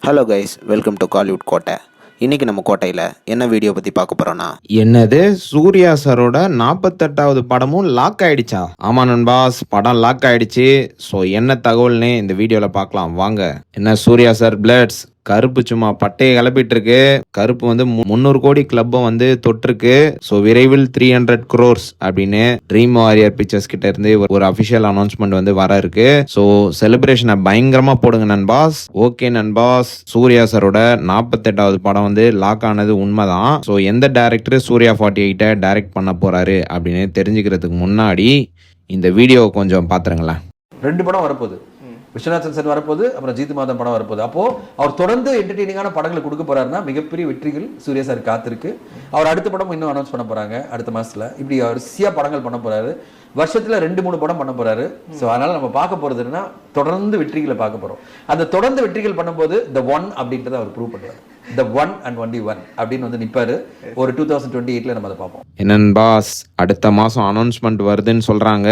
Hello guys, welcome to Kollywood கோட்டை. இன்றைக்கி நம்ம கோட்டையில் என்ன வீடியோ பற்றி பார்க்க போகிறோன்னா, என்னது சூர்யா சாரோட 48வது படமும் லாக் ஆயிடுச்சா? ஆமா நண்பாஸ், படம் லாக் ஆயிடுச்சு. ஸோ என்ன தகவல்னு இந்த வீடியோவில் பார்க்கலாம் வாங்க. என்ன சூர்யா சார் பிளட்ஸ் கருப்பு சும்மா பட்டையை கிளப்பிட்டு இருக்கு. கருப்பு வந்து 300 கோடி கிளப்பை வந்து தொட்டிருக்கு. ஸோ விரைவில் 300 crores அப்படின்னு ட்ரீம் வாரியர் பிக்சர்ஸ் கிட்ட இருந்து ஒரு அபிஷியல் அனௌன்ஸ்மெண்ட் வந்து வர இருக்கு. ஸோ செலிப்ரேஷனை பயங்கரமா போடுங்க நண்பாஸ். ஓகே நண்பாஸ், சூர்யா சாரோட 48வது படம் வந்து லாக் ஆனது உண்மைதான். ஸோ எந்த டைரக்டர் சூர்யா 48 டைரக்ட் பண்ண போறாரு அப்படின்னு தெரிஞ்சுக்கிறதுக்கு முன்னாடி இந்த வீடியோ கொஞ்சம் பாத்துருங்களேன். 2 படம் வரப்போகுது. விஸ்வநாதன் சார் வரப்போகுது, அப்புறம் ஜீத் மாதம் படம் வரப்போகுது. அப்போ அவர் தொடர்ந்து என்டர்டெய்னிங்கான படங்களை கொடுக்க போறாருன்னா மிகப்பெரிய வெற்றிகள் சூர்யா சார் காத்திருக்கு. அவர் அடுத்த படம் இன்னும் அனௌன்ஸ் பண்ண போறாங்க அடுத்த மாசத்துல. இப்படி வரிசையா படங்கள் பண்ண போறாரு. வருஷத்துல 2-3 படம் பண்ண போறாரு. ஸோ அதனால நம்ம பார்க்க போறது என்னன்னா தொடர்ந்து வெற்றிகளை பார்க்க போறோம். அந்த தொடர்ந்து வெற்றிகள் பண்ணும்போது த ஒன் அப்படின்றத அவர் ப்ரூவ் பண்ணுவார். The one and only one அப்படின்னு வந்து நிப்பாரு. ஒரு 2028ல நம்ம அதை பார்ப்போம். என்னன் பாஸ், அடுத்த மாதம் அனௌன்ஸ்மெண்ட் வருதுன்னு சொல்கிறாங்க.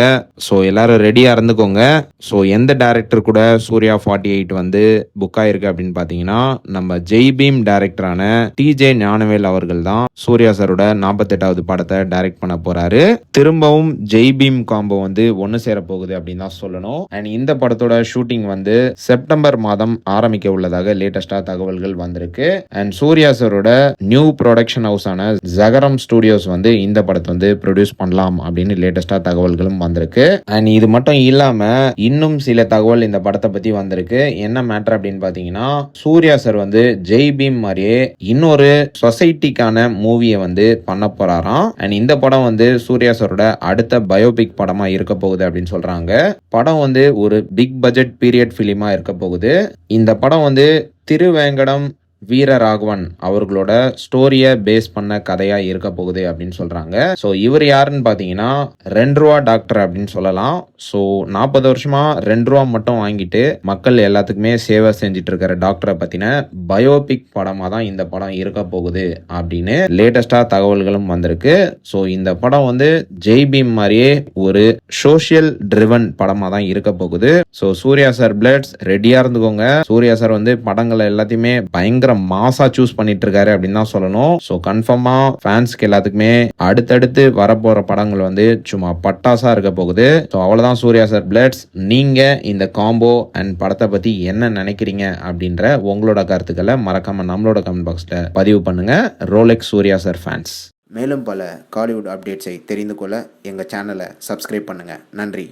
ஸோ எல்லாரும் ரெடியாக இருந்துக்கோங்க. ஸோ எந்த டைரக்டர் கூட சூர்யா 48 வந்து புக் ஆயிருக்கு அப்படின்னு பார்த்தீங்கன்னா, நம்ம ஜெய் பீம் டைரக்டரான டிஜே ஞானவேல் அவர்கள் தான் சூர்யா சாரோட 48வது படத்தை டைரக்ட் பண்ண போறாரு. திரும்பவும் ஜெய் பீம் காம்போ வந்து ஒன்று சேர போகுது அப்படின்னு தான் சொல்லணும். அண்ட் இந்த படத்தோட ஷூட்டிங் வந்து செப்டம்பர் மாதம் ஆரம்பிக்க உள்ளதாக லேட்டஸ்டா தகவல்கள் வந்திருக்கு. அண்ட் சூர்யா சாரோட நியூ ப்ரொடக்ஷன் ஹவுஸ் ஆன ஜகரம் ஸ்டுடியோஸ் வந்து இந்த படத்தை வந்து ப்ரொடியூஸ் பண்ணலாம் அப்படின்னு லேட்டஸ்டா தகவல்களும் வந்திருக்கு. அண்ட் இது மட்டும் இல்லாம இன்னும் சில தகவல் இந்த படத்தை பத்தி வந்திருக்கு. என்ன மேட்டர் அப்படின்னு பாத்தீங்கன்னா, சூர்யா சார் வந்து ஜெய் பீம் மாதிரியே இன்னொரு சொசைட்டிக்கான மூவியை வந்து பண்ண போறாராம். அண்ட் இந்த படம் வந்து சூர்யா சாரோட அடுத்த பயோபிக் படமா இருக்க போகுது அப்படின்னு சொல்றாங்க. படம் வந்து ஒரு பிக் பட்ஜெட் பீரியட் பிலிமா இருக்க போகுது. இந்த படம் வந்து திருவேங்கடம் வீரராகவன் அவர்களோட ஸ்டோரியை பேஸ் பண்ண கதையா இருக்க போகுது அப்படின்னு சொல்றாங்க. ஸோ இவர் யாருன்னு பாத்தீங்கன்னா 2 ரூபா டாக்டர் அப்படின்னு சொல்லலாம். ஸோ 40 வருஷமா 2 ரூபா மட்டும் வாங்கிட்டு மக்கள் எல்லாத்துக்குமே சேவை செஞ்சுட்டு இருக்கிற டாக்டரை பத்தின பயோபிக் படமா தான் இந்த படம் இருக்க போகுது அப்படின்னு லேட்டஸ்டா தகவல்களும் வந்திருக்கு. ஸோ இந்த படம் வந்து ஜெய் பீம் மாதிரியே ஒரு சோசியல் ட்ரிவன் படமா தான் இருக்க போகுது. ஸோ சூர்யா சார் பிளட்ஸ் ரெடியா இருந்துக்கோங்க. சூர்யா சார் வந்து படங்களை எல்லாத்தையுமே பயங்கர மாசா சூஸ் பண்ணிட்டு இருக்காரு அப்படின்னு தான் சொல்லணும். ஸோ கன்ஃபார்மா ஃபேன்ஸ்க்கு எல்லாத்துக்குமே அடுத்தடுத்து வரப்போற படங்கள் வந்து சும்மா பட்டாசா இருக்க போகுது. ஸோ அவ்வளவுதான் சூர்யா சார் பிளட்ஸ். நீங்க இந்த காம்போ அண்ட் படத்தை பத்தி என்ன நினைக்கிறீங்க அப்படின்ற உங்களோட கருத்துக்களை மறக்காம நம்மளோட கமெண்ட் பாக்ஸ்ல பதிவு பண்ணுங்க. Rolex Suriya sir fans. மேலும் பல காலிவுட் அப்டேட்ஸை தெரிந்து கொள்ள எங்கள் சேனலை சப்ஸ்கிரைப் பண்ணுங்கள். நன்றி.